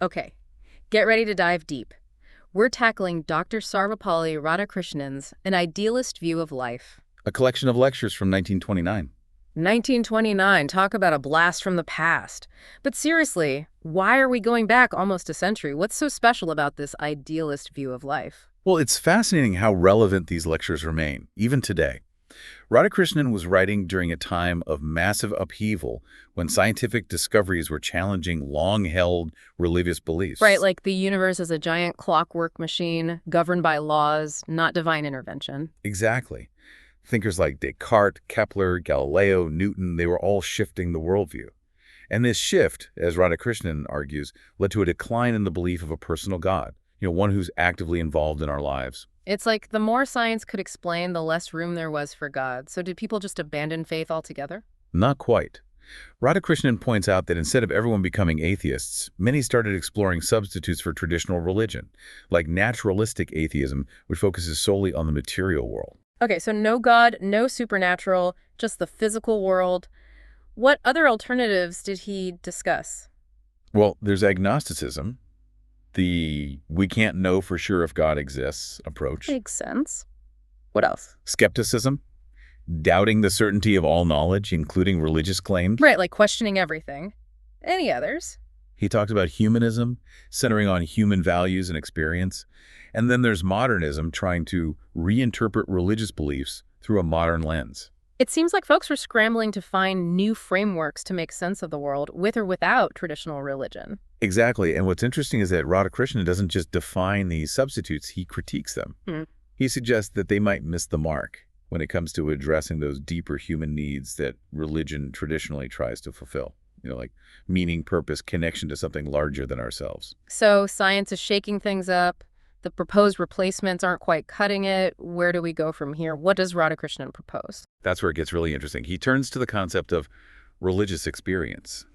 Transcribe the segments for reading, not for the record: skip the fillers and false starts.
Okay, get ready to dive deep. We're tackling Dr. Sarvepalli Radhakrishnan's An Idealist View of Life. A collection of lectures from 1929. 1929, talk about a blast from the past. But seriously, why are we going back almost a century? What's so special about this idealist view of life? Well, it's fascinating how relevant these lectures remain, even today. Radhakrishnan was writing during a time of massive upheaval when scientific discoveries were challenging long-held religious Right, beliefs. like the universe is a giant clockwork machine governed by laws, not divine intervention. Exactly. Thinkers like Descartes, Kepler, Galileo, Newton, they were all shifting the worldview. And this shift, as Radhakrishnan argues, led to a decline in the belief of a personal God, one who's actively involved in our lives. It's like the more science could explain, the less room there was for God. So did people just abandon faith altogether? Not quite. Radhakrishnan points out that instead of everyone becoming atheists, many started exploring substitutes for traditional religion, like naturalistic atheism, which focuses solely on the material world. Okay, so no God, no supernatural, just the physical world. What other alternatives did he discuss? Well, there's agnosticism, the we can't know for sure if God exists approach, Makes sense. What else? skepticism, doubting the certainty of all knowledge, including religious claims. Right, like questioning everything. Any others? He talks about humanism, centering on human values and experience. And then there's modernism, trying to reinterpret religious beliefs through a modern lens. It seems like folks were scrambling to find new frameworks to make sense of the world with or without traditional religion. Exactly. And what's interesting is that Radhakrishnan doesn't just define these substitutes, he critiques them. Hmm. He suggests that they might miss the mark when it comes to addressing those deeper human needs that religion traditionally tries to fulfill. Like meaning, purpose, connection to something larger than ourselves. So science is shaking things up. The proposed replacements aren't quite cutting it. Where do we go from here? What does Radhakrishnan propose? That's where it gets really interesting. He turns to the concept of religious experience.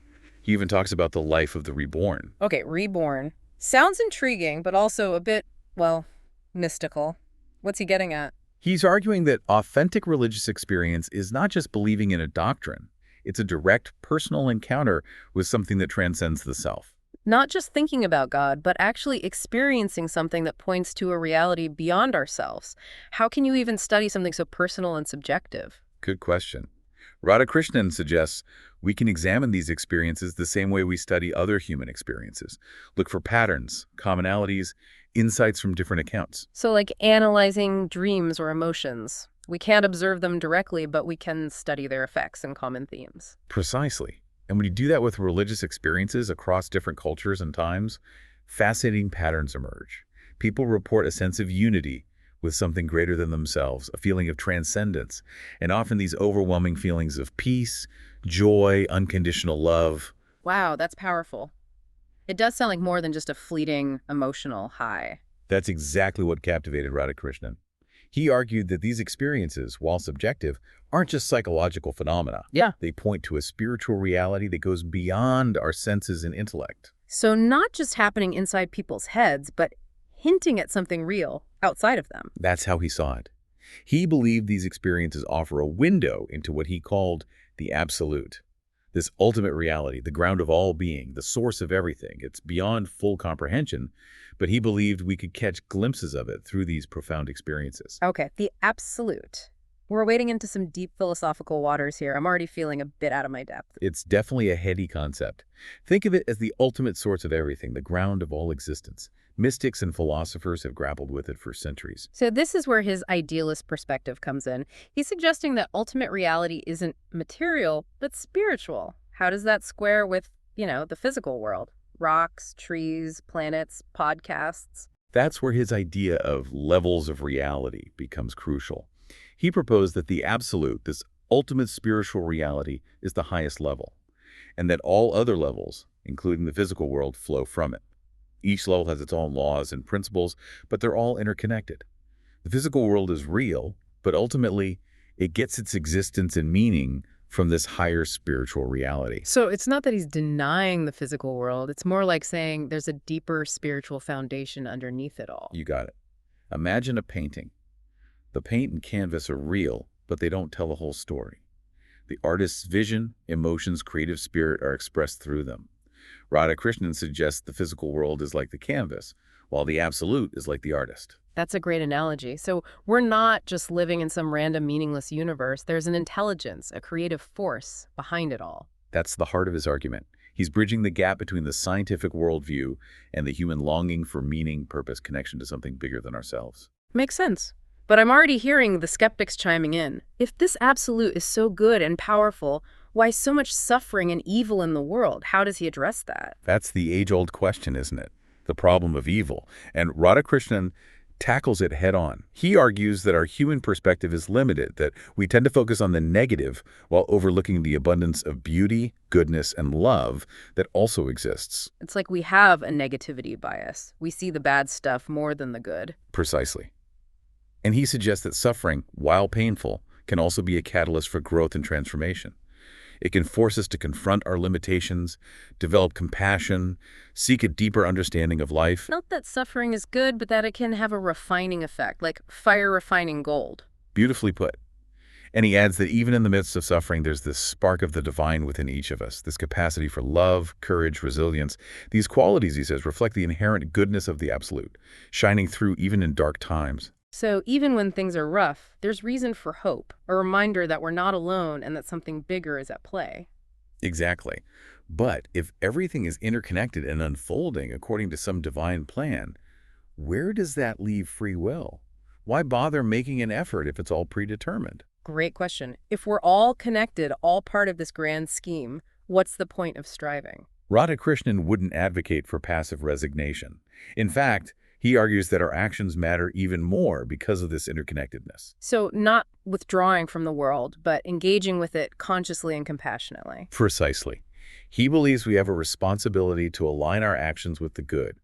He even talks about the life of the reborn. Okay, reborn. Sounds intriguing, but also a bit, well, mystical. What's he getting at? He's arguing that authentic religious experience is not just believing in a doctrine. It's a direct, personal encounter with something that transcends the self. Not just thinking about God, but actually experiencing something that points to a reality beyond ourselves. How can you even study something so personal and subjective? Good question. Radhakrishnan suggests we can examine these experiences the same way we study other human experiences. Look for patterns, commonalities, insights from different accounts. So like analyzing dreams or emotions. We can't observe them directly, but we can study their effects and common themes. Precisely. And when you do that with religious experiences across different cultures and times, fascinating patterns emerge. People report a sense of unity with something greater than themselves, a feeling of transcendence, and often these overwhelming feelings of peace, joy, unconditional love. Wow, that's powerful. It does sound like more than just a fleeting emotional high. That's exactly what captivated Radhakrishnan. He argued that these experiences, while subjective, aren't just psychological phenomena. Yeah. They point to a spiritual reality that goes beyond our senses and intellect. So not just happening inside people's heads, but hinting at something real outside of them. That's how he saw it. He believed these experiences offer a window into what he called the absolute. This ultimate reality, the ground of all being, the source of everything. It's beyond full comprehension, but he believed we could catch glimpses of it through these profound experiences. Okay, the absolute. We're wading into some deep philosophical waters here. I'm already feeling a bit out of my depth. It's definitely a heady concept. Think of it as the ultimate source of everything, the ground of all existence. Mystics and philosophers have grappled with it for centuries. So this is where his idealist perspective comes in. He's suggesting that ultimate reality isn't material, but spiritual. How does that square with, the physical world? Rocks, trees, planets, podcasts. That's where his idea of levels of reality becomes crucial. He proposed that the absolute, this ultimate spiritual reality, is the highest level, and that all other levels, including the physical world, flow from it. Each level has its own laws and principles, but they're all interconnected. The physical world is real, but ultimately, it gets its existence and meaning from this higher spiritual reality. So it's not that he's denying the physical world. It's more like saying there's a deeper spiritual foundation underneath it all. You got it. Imagine a painting. The paint and canvas are real, but they don't tell the whole story. The artist's vision, emotions, creative spirit are expressed through them. Radhakrishnan suggests the physical world is like the canvas, while the absolute is like the artist. That's a great analogy. So we're not just living in some random meaningless universe. There's an intelligence, a creative force behind it all. That's the heart of his argument. He's bridging the gap between the scientific worldview and the human longing for meaning, purpose, connection to something bigger than ourselves. Makes sense. But I'm already hearing the skeptics chiming in. If this absolute is so good and powerful, why so much suffering and evil in the world? How does he address that? That's the age-old question, isn't it? The problem of evil. And Radhakrishnan tackles it head-on. He argues that our human perspective is limited, that we tend to focus on the negative while overlooking the abundance of beauty, goodness, and love that also exists. It's like we have a negativity bias. We see the bad stuff more than the good. Precisely. And he suggests that suffering, while painful, can also be a catalyst for growth and transformation. It can force us to confront our limitations, develop compassion, seek a deeper understanding of life. Not that suffering is good, but that it can have a refining effect, like fire refining gold. Beautifully put. And he adds that even in the midst of suffering, there's this spark of the divine within each of us, this capacity for love, courage, resilience. These qualities, he says, reflect the inherent goodness of the absolute, shining through even in dark times. So even when things are rough, there's reason for hope, a reminder that we're not alone and that something bigger is at play. Exactly. But if everything is interconnected and unfolding according to some divine plan, where does that leave free will? Why bother making an effort if it's all predetermined? Great question. If we're all connected, all part of this grand scheme, what's the point of striving? Radhakrishnan wouldn't advocate for passive resignation. In fact, he argues that our actions matter even more because of this interconnectedness. So not withdrawing from the world, but engaging with it consciously and compassionately. Precisely. He believes we have a responsibility to align our actions with the good,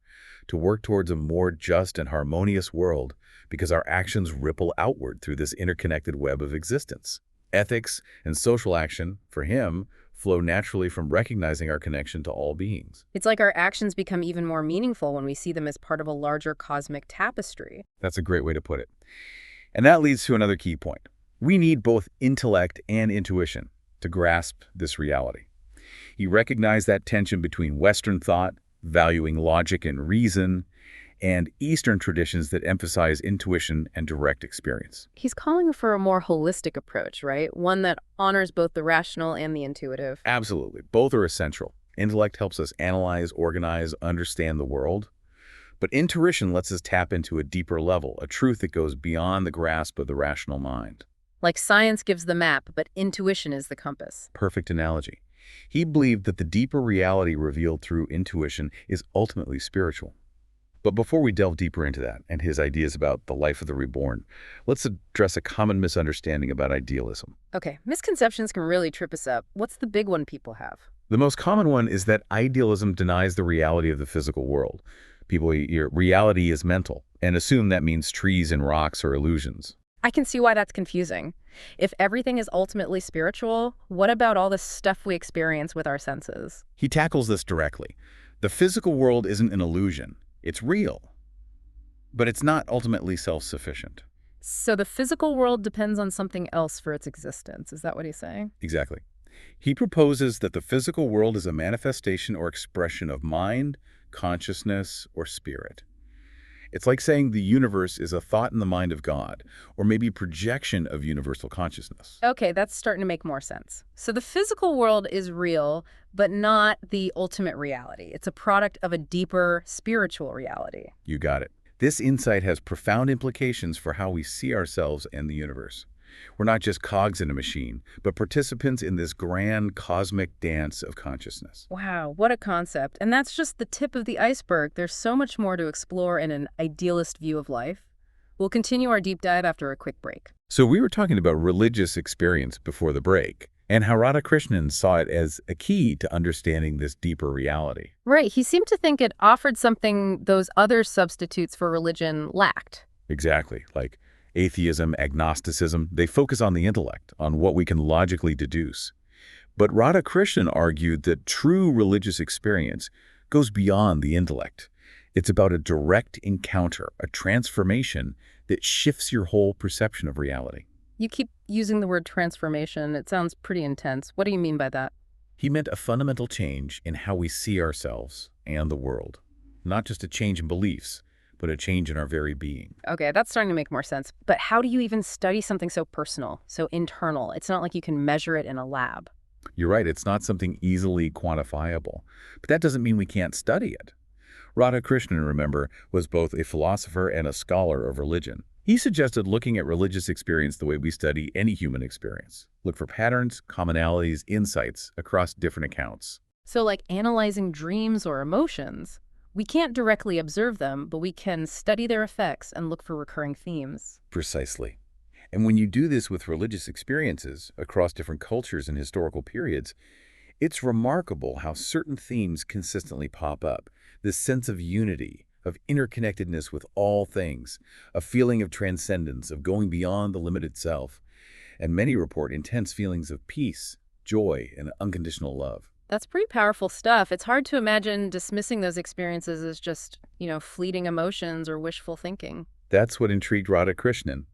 to work towards a more just and harmonious world, because our actions ripple outward through this interconnected web of existence. Ethics and social action, for him, flow naturally from recognizing our connection to all beings. It's like our actions become even more meaningful when we see them as part of a larger cosmic tapestry. That's a great way to put it. And that leads to another key point. We need both intellect and intuition to grasp this reality. He recognized that tension between Western thought, valuing logic and reason, and Eastern traditions that emphasize intuition and direct experience. He's calling for a more holistic approach, right? One that honors both the rational and the intuitive. Absolutely. Both are essential. Intellect helps us analyze, organize, understand the world. But intuition lets us tap into a deeper level, a truth that goes beyond the grasp of the rational mind. Like science gives the map, but intuition is the compass. Perfect analogy. He believed that the deeper reality revealed through intuition is ultimately spiritual. But before we delve deeper into that and his ideas about the life of the reborn, let's address a common misunderstanding about idealism. Okay, misconceptions can really trip us up. What's the big one people have? The most common one is that idealism denies the reality of the physical world. People hear reality is mental and assume that means trees and rocks are illusions. I can see why that's confusing. If everything is ultimately spiritual, what about all the stuff we experience with our senses? He tackles this directly. The physical world isn't an illusion. It's real, but it's not ultimately self-sufficient. So the physical world depends on something else for its existence. Is that what he's saying? Exactly. He proposes that the physical world is a manifestation or expression of mind, consciousness, or spirit. It's like saying the universe is a thought in the mind of God, or maybe projection of universal consciousness. Okay, that's starting to make more sense. So the physical world is real, but not the ultimate reality. It's a product of a deeper spiritual reality. You got it. This insight has profound implications for how we see ourselves and the universe. We're not just cogs in a machine, but participants in this grand cosmic dance of consciousness. Wow, what a concept. And that's just the tip of the iceberg. There's so much more to explore in an idealist view of life. We'll continue our deep dive after a quick break. So we were talking about religious experience before the break, and how Radhakrishnan saw it as a key to understanding this deeper reality. Right, he seemed to think it offered something those other substitutes for religion lacked. Exactly, like atheism, agnosticism, they focus on the intellect, on what we can logically deduce. But Radhakrishnan argued that true religious experience goes beyond the intellect. It's about a direct encounter, a transformation that shifts your whole perception of reality. You keep using the word transformation. It sounds pretty intense. What do you mean by that? He meant a fundamental change in how we see ourselves and the world. Not just a change in beliefs, but a change in our very being. Okay, that's starting to make more sense. But how do you even study something so personal, so internal? It's not like you can measure it in a lab. You're right, it's not something easily quantifiable. But that doesn't mean we can't study it. Radhakrishnan, remember, was both a philosopher and a scholar of religion. He suggested looking at religious experience the way we study any human experience. Look for patterns, commonalities, insights across different accounts. So like analyzing dreams or emotions, we can't directly observe them, but we can study their effects and look for recurring themes. Precisely. And when you do this with religious experiences across different cultures and historical periods, it's remarkable how certain themes consistently pop up. This sense of unity, of interconnectedness with all things, a feeling of transcendence, of going beyond the limited self. And many report intense feelings of peace, joy, and unconditional love. That's pretty powerful stuff. It's hard to imagine dismissing those experiences as just, fleeting emotions or wishful thinking. That's what intrigued Radhakrishnan.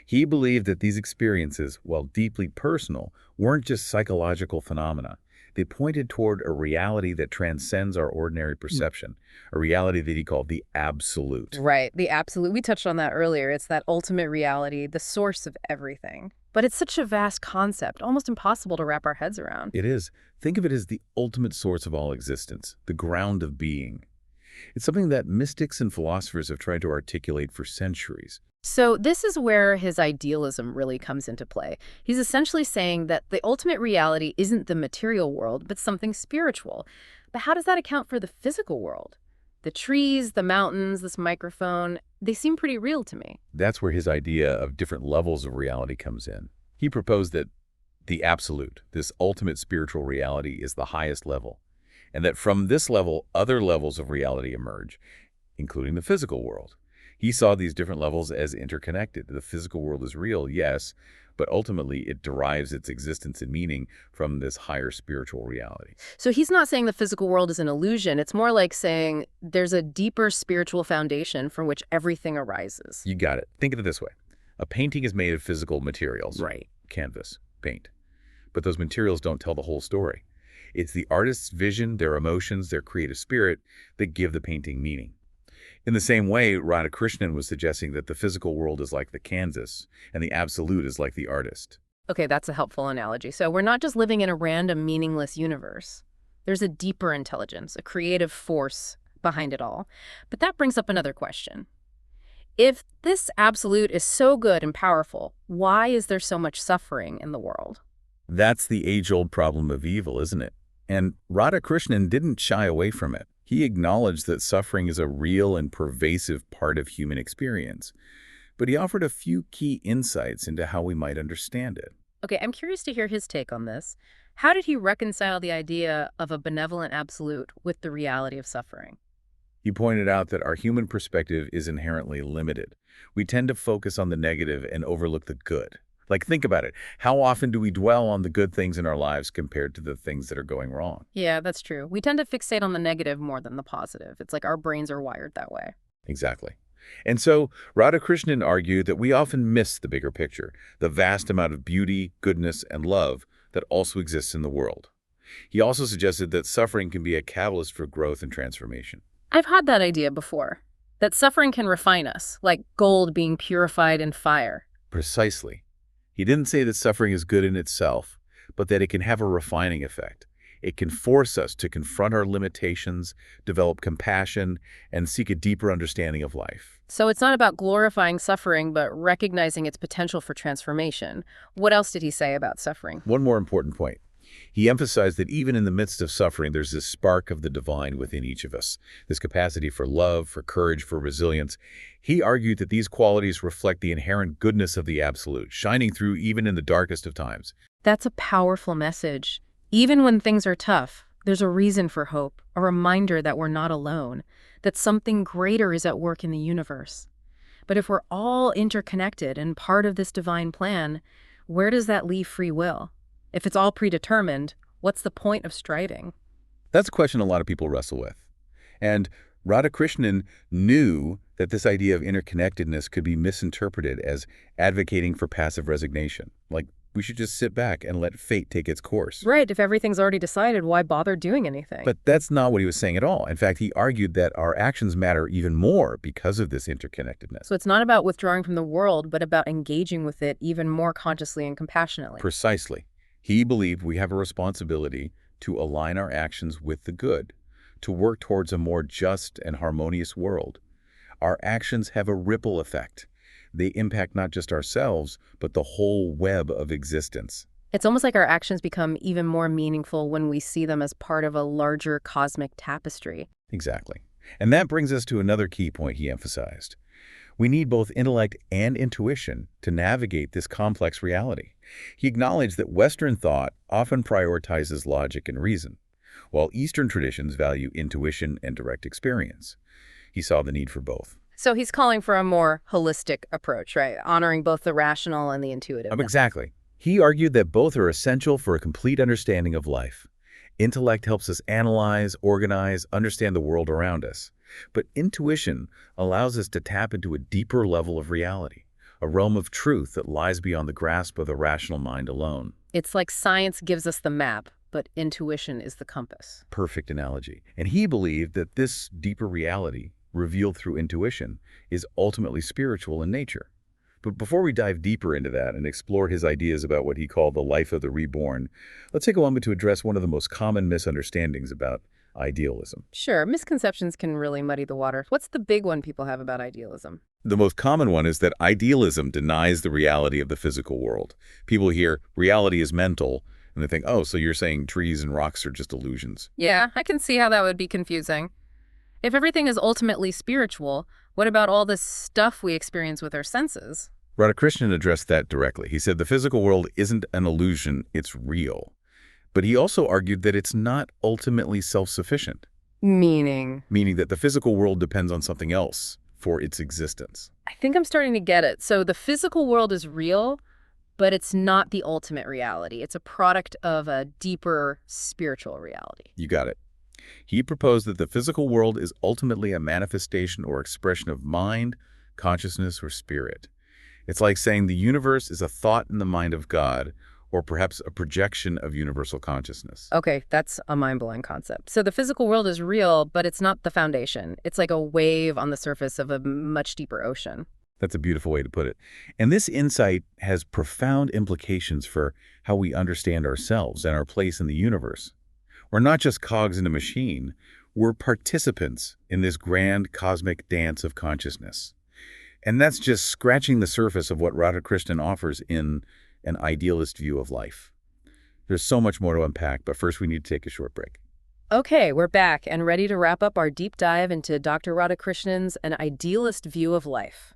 He believed that these experiences, while deeply personal, weren't just psychological phenomena. They pointed toward a reality that transcends our ordinary perception, a reality that he called the absolute. Right, the absolute. We touched on that earlier. It's that ultimate reality, the source of everything. But it's such a vast concept, almost impossible to wrap our heads around. It is. Think of it as the ultimate source of all existence, the ground of being. It's something that mystics and philosophers have tried to articulate for centuries. So this is where his idealism really comes into play. He's essentially saying that the ultimate reality isn't the material world, but something spiritual. But how does that account for the physical world? The trees, the mountains, this microphone, they seem pretty real to me. That's where his idea of different levels of reality comes in. He proposed that the absolute, this ultimate spiritual reality, is the highest level, and that from this level, other levels of reality emerge, including the physical world. He saw these different levels as interconnected. The physical world is real, yes, but ultimately it derives its existence and meaning from this higher spiritual reality. So he's not saying the physical world is an illusion. It's more like saying there's a deeper spiritual foundation from which everything arises. You got it. Think of it this way. A painting is made of physical materials. Right. Canvas, paint. But those materials don't tell the whole story. It's the artist's vision, their emotions, their creative spirit that give the painting meaning. In the same way, Radhakrishnan was suggesting that the physical world is like the canvas and the absolute is like the artist. Okay, that's a helpful analogy. So we're not just living in a random, meaningless universe. There's a deeper intelligence, a creative force behind it all. But that brings up another question. If this absolute is so good and powerful, why is there so much suffering in the world? That's the age-old problem of evil, isn't it? And Radhakrishnan didn't shy away from it. He acknowledged that suffering is a real and pervasive part of human experience, but he offered a few key insights into how we might understand it. Okay, I'm curious to hear his take on this. How did he reconcile the idea of a benevolent absolute with the reality of suffering? He pointed out that our human perspective is inherently limited. We tend to focus on the negative and overlook the good. Like, think about it. How often do we dwell on the good things in our lives compared to the things that are going wrong? Yeah, that's true. We tend to fixate on the negative more than the positive. It's like our brains are wired that way. Exactly. And so Radhakrishnan argued that we often miss the bigger picture, the vast amount of beauty, goodness, and love that also exists in the world. He also suggested that suffering can be a catalyst for growth and transformation. I've had that idea before, that suffering can refine us, like gold being purified in fire. Precisely. He didn't say that suffering is good in itself, but that it can have a refining effect. It can force us to confront our limitations, develop compassion, and seek a deeper understanding of life. So it's not about glorifying suffering, but recognizing its potential for transformation. What else did he say about suffering? One more important point. He emphasized that even in the midst of suffering, there's this spark of the divine within each of us, this capacity for love, for courage, for resilience. He argued that these qualities reflect the inherent goodness of the absolute, shining through even in the darkest of times. That's a powerful message. Even when things are tough, there's a reason for hope, a reminder that we're not alone, that something greater is at work in the universe. But if we're all interconnected and part of this divine plan, where does that leave free will? If it's all predetermined, what's the point of striving? That's a question a lot of people wrestle with. And Radhakrishnan knew that this idea of interconnectedness could be misinterpreted as advocating for passive resignation, like We should just sit back and let fate take its course. Right, if everything's already decided, why bother doing anything? But that's not what he was saying at all. In fact, he argued that our actions matter even more because of this interconnectedness. So it's not about withdrawing from the world, but about engaging with it even more consciously and compassionately. Precisely. He believed we have a responsibility to align our actions with the good, to work towards a more just and harmonious world. Our actions have a ripple effect. They impact not just ourselves, but the whole web of existence. It's almost like our actions become even more meaningful when we see them as part of a larger cosmic tapestry. Exactly. And that brings us to another key point he emphasized. We need both intellect and intuition to navigate this complex reality. He acknowledged that Western thought often prioritizes logic and reason, while Eastern traditions value intuition and direct experience. He saw the need for both. So he's calling for a more holistic approach, right? Honoring both the rational and the intuitive. Exactly. He argued that both are essential for a complete understanding of life. Intellect helps us analyze, organize, understand the world around us. But intuition allows us to tap into a deeper level of reality, a realm of truth that lies beyond the grasp of the rational mind alone. It's like science gives us the map, but intuition is the compass. Perfect analogy. And he believed that this deeper reality, revealed through intuition, is ultimately spiritual in nature. But before we dive deeper into that and explore his ideas about what he called the life of the reborn, let's take a moment to address one of the most common misunderstandings about idealism. Sure, misconceptions can really muddy the water. What's the big one people have about idealism? The most common one is that idealism denies the reality of the physical world. People hear reality is mental, and they think, oh, so you're saying trees and rocks are just illusions. Yeah, I can see how that would be confusing. If everything is ultimately spiritual, what about all this stuff we experience with our senses? Radhakrishnan addressed that directly. He said the physical world isn't an illusion, it's real. But he also argued that it's not ultimately self-sufficient. Meaning? Meaning that the physical world depends on something else for its existence. I think I'm starting to get it. So the physical world is real, but it's not the ultimate reality. It's a product of a deeper spiritual reality. You got it. He proposed that the physical world is ultimately a manifestation or expression of mind, consciousness, or spirit. It's like saying the universe is a thought in the mind of God, or perhaps a projection of universal consciousness. Okay, that's a mind-blowing concept. So the physical world is real, but it's not the foundation. It's like a wave on the surface of a much deeper ocean. That's a beautiful way to put it. And this insight has profound implications for how we understand ourselves and our place in the universe. We're not just cogs in a machine, we're participants in this grand cosmic dance of consciousness. And that's just scratching the surface of what Radhakrishnan offers in an idealist view of life. There's so much more to unpack, but first we need to take a short break. Okay, we're back and ready to wrap up our deep dive into Dr. Radhakrishnan's An Idealist View of Life.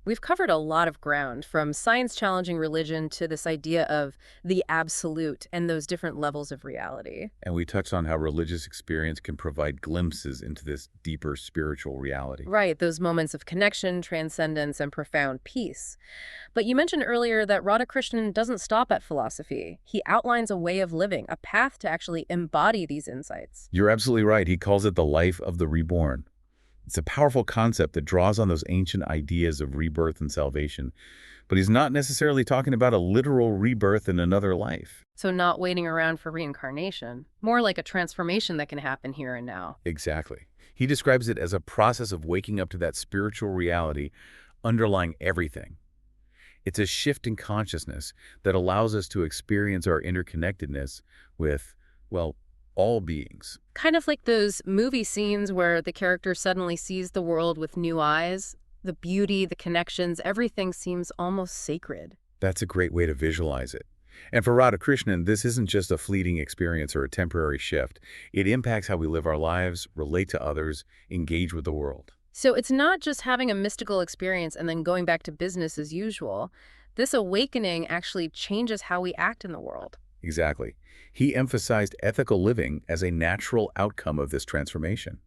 We've covered a lot of ground, from science-challenging religion to this idea of the absolute and those different levels of reality. And we touched on how religious experience can provide glimpses into this deeper spiritual reality. Right, those moments of connection, transcendence, and profound peace. But you mentioned earlier that Radhakrishnan doesn't stop at philosophy. He outlines a way of living, a path to actually embody these insights. You're absolutely right. He calls it the life of the reborn. It's a powerful concept that draws on those ancient ideas of rebirth and salvation. But he's not necessarily talking about a literal rebirth in another life. So not waiting around for reincarnation. More like a transformation that can happen here and now. Exactly. He describes it as a process of waking up to that spiritual reality underlying everything. It's a shift in consciousness that allows us to experience our interconnectedness with, well, all beings. Kind of like those movie scenes where the character suddenly sees the world with new eyes. The beauty, the connections, everything seems almost sacred. That's a great way to visualize it. And for Radhakrishnan, this isn't just a fleeting experience or a temporary shift. It impacts how we live our lives, relate to others, engage with the world. So it's not just having a mystical experience and then going back to business as usual. This awakening actually changes how we act in the world. Exactly. He emphasized ethical living as a natural outcome of this transformation.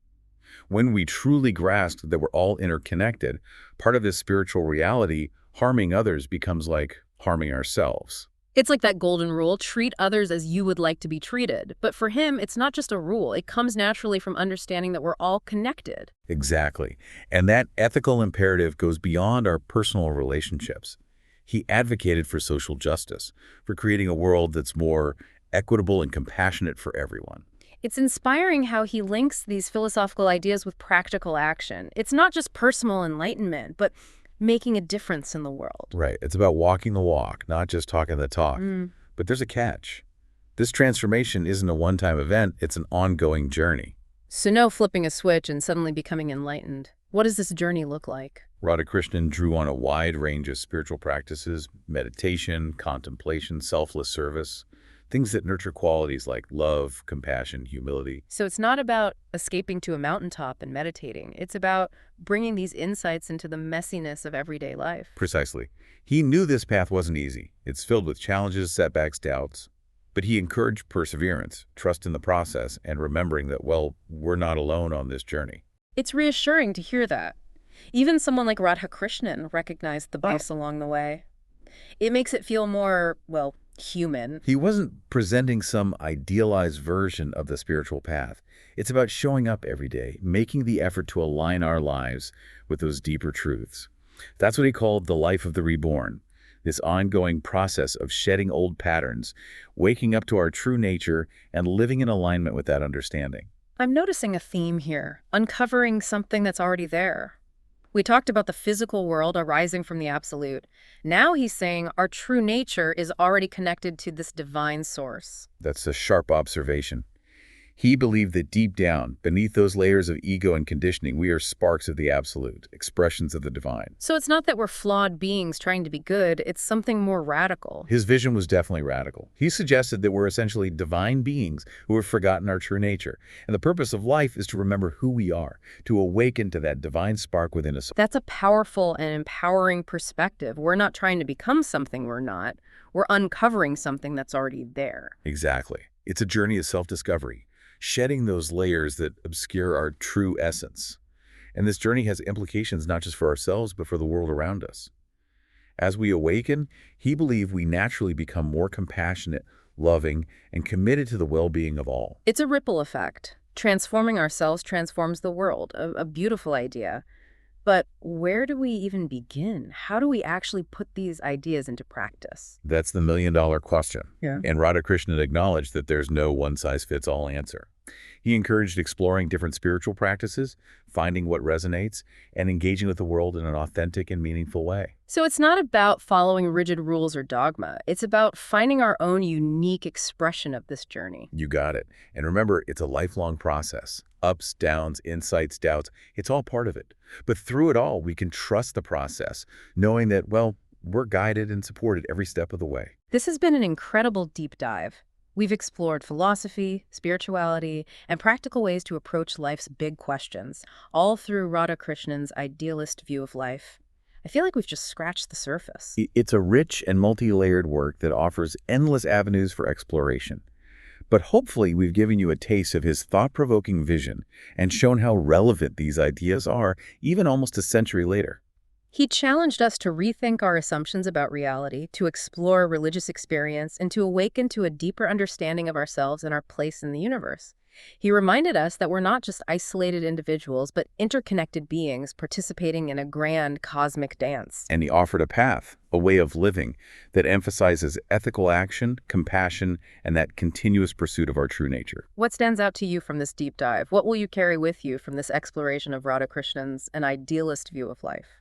When we truly grasp that we're all interconnected, part of this spiritual reality, harming others becomes like harming ourselves. It's like that golden rule, treat others as you would like to be treated. But for him, it's not just a rule. It comes naturally from understanding that we're all connected. Exactly. And that ethical imperative goes beyond our personal relationships. He advocated for social justice, for creating a world that's more equitable and compassionate for everyone. It's inspiring how he links these philosophical ideas with practical action. It's not just personal enlightenment, but making a difference in the world. Right. It's about walking the walk, not just talking the talk. But there's a catch. This transformation isn't a one-time event, it's an ongoing journey. So no flipping a switch and suddenly becoming enlightened. What does this journey look like? Radhakrishnan drew on a wide range of spiritual practices: meditation, contemplation, selfless service, things that nurture qualities like love, compassion, humility. So it's not about escaping to a mountaintop and meditating. It's about bringing these insights into the messiness of everyday life. Precisely. He knew this path wasn't easy. It's filled with challenges, setbacks, doubts. But he encouraged perseverance, trust in the process, and remembering that, well, we're not alone on this journey. It's reassuring to hear that. Even someone like Radhakrishnan recognized the bumps along the way. It makes it feel more, well, human. He wasn't presenting some idealized version of the spiritual path. It's about showing up every day, making the effort to align our lives with those deeper truths. That's what he called the life of the reborn, this ongoing process of shedding old patterns, waking up to our true nature, and living in alignment with that understanding. I'm noticing a theme here, uncovering something that's already there. We talked about the physical world arising from the absolute. Now he's saying our true nature is already connected to this divine source. That's a sharp observation. He believed that deep down, beneath those layers of ego and conditioning, we are sparks of the absolute, expressions of the divine. So it's not that we're flawed beings trying to be good, it's something more radical. His vision was definitely radical. He suggested that we're essentially divine beings who have forgotten our true nature. And the purpose of life is to remember who we are, to awaken to that divine spark within us. That's a powerful and empowering perspective. We're not trying to become something we're not. We're uncovering something that's already there. Exactly. It's a journey of self-discovery, shedding those layers that obscure our true essence. And this journey has implications not just for ourselves, but for the world around us. As we awaken, he believed we naturally become more compassionate, loving, and committed to the well-being of all. It's a ripple effect. Transforming ourselves transforms the world. A beautiful idea. But where do we even begin? How do we actually put these ideas into practice? That's the million-dollar question. Yeah. And Radhakrishnan acknowledged that there's no one-size-fits-all answer. He encouraged exploring different spiritual practices, finding what resonates, and engaging with the world in an authentic and meaningful way. So it's not about following rigid rules or dogma. It's about finding our own unique expression of this journey. You got it. And remember, it's a lifelong process. Ups, downs, insights, doubts, it's all part of it. But through it all, we can trust the process, knowing that, well, we're guided and supported every step of the way. This has been an incredible deep dive. We've explored philosophy, spirituality, and practical ways to approach life's big questions, all through Radhakrishnan's idealist view of life. I feel like we've just scratched the surface. It's a rich and multi-layered work that offers endless avenues for exploration. But hopefully we've given you a taste of his thought-provoking vision and shown how relevant these ideas are, even almost a century later. He challenged us to rethink our assumptions about reality, to explore religious experience, and to awaken to a deeper understanding of ourselves and our place in the universe. He reminded us that we're not just isolated individuals, but interconnected beings participating in a grand cosmic dance. And he offered a path, a way of living, that emphasizes ethical action, compassion, and that continuous pursuit of our true nature. What stands out to you from this deep dive? What will you carry with you from this exploration of Radhakrishnan's an idealist view of life?